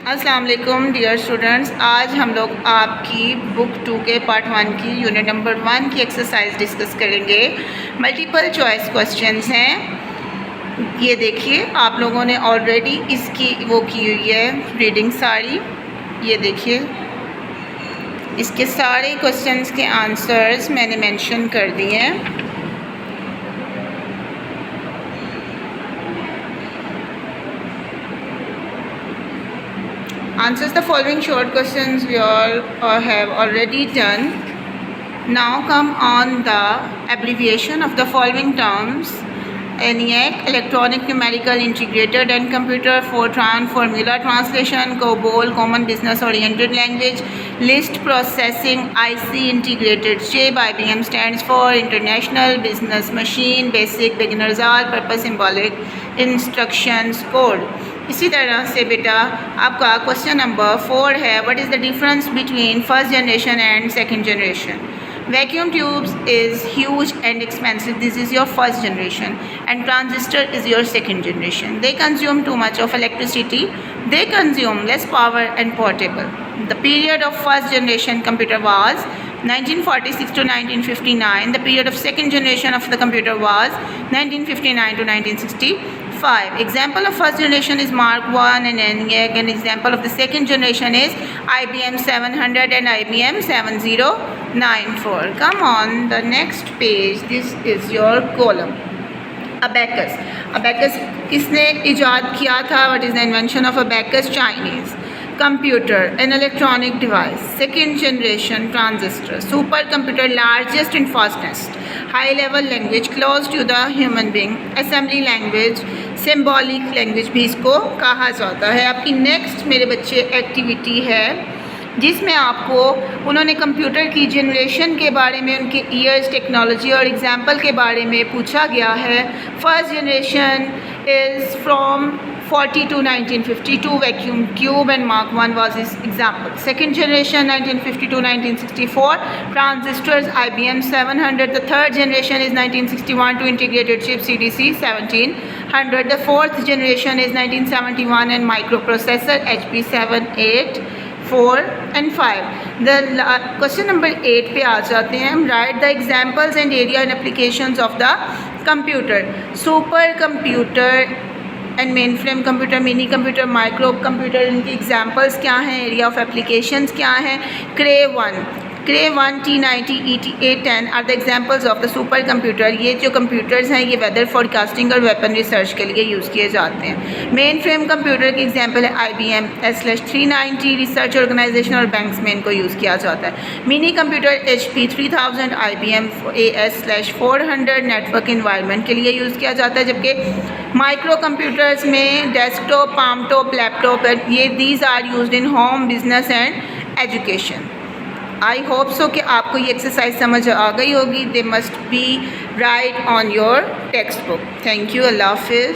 अस्सलाम वालेकुम dear students, आज हम लोग आपकी बुक 2 के पार्ट 1 की यूनिट नंबर 1 की एक्सरसाइज डिस्कस करेंगे। मल्टीपल चॉइस क्वेश्चंस हैं। ये देखिए, आप लोगों ने ऑलरेडी इसकी वो की हुई है रीडिंग सारी। ये देखिए, इसके सारे क्वेश्चंस के आंसर्स मैंने मेंशन कर दिए हैं। Answers the following short questions we all have already done. Now come on the abbreviation of the following terms: ENIAC, Electronic Numerical Integrated and Computer; Fortran, Formula Translation; COBOL, Common Business Oriented Language; List Processing; IC Integrated Chip. IBM stands for International Business Machine; Basic, Beginners All Purpose Symbolic Instructions Code. इसी तरह से बेटा आपका question number 4 है, what is the difference between first generation and second generation? Vacuum tubes is huge and expensive. This is your first generation, and transistor is your second generation. They consume too much of electricity. They consume less power and portable. The period of first generation computer was 1946 to 1959. The period of second generation of the computer was 1959 to 1965. Example of first generation is Mark 1 and ENIAC. An example of the second generation is IBM 700 and IBM 7094. Come on the next page. This is your column. Abacus. Abacus किसने इजाद किया था? What is the invention of abacus? Chinese. Computer, an electronic device. Second generation transistor. Supercomputer, largest and fastest. High level language, close to the human being. Assembly language, symbolic language भी इसको कहा जाता है। आपकी नेक्स्ट मेरे बच्चे activity है जिसमें आपको उन्होंने कंप्यूटर की जनरेशन के बारे में, उनके ईयर्स, टेक्नोलॉजी और एग्जाम्पल के बारे में पूछा गया है। First generation is from 40 to 1952, vacuum tube and Mark 1 was his example. Second generation 1950 to 1964, transistors IBM 700. The third generation is 1961 to integrated chip CDC 1700. The fourth generation is 1971 and microprocessor HP 7, 8, 4 and 5. The question number 8 पे आ जाते हैं हम। Write the examples and area and applications of the computer. Super computer and mainframe computer, mini computer, micro computer, इनके examples क्या हैं, area of applications क्या हैं? Cray 1 T90 ET810 are the examples of the super computer. ये जो computers हैं ये weather forecasting और वेपन रिसर्च के लिए यूज़ किए जाते हैं। मेन फ्रेम कंप्यूटर की एग्जांपल है IBM S/390, रिसर्च ऑर्गेनाइजेशन और बैंक्स में इनको यूज़ किया जाता है। Mini computer HP 3000, IBM AS/400 network environment के लिए यूज़ किया जाता है। जबकि माइक्रो कंप्यूटर्स में डेस्कटॉप, पाम टॉप, लैपटॉप, ये these are used in home, business and education. I hope so कि आपको ये एक्सरसाइज समझ आ गई होगी। They must be write on your textbook. Thank you. अल्लाह हाफिज़।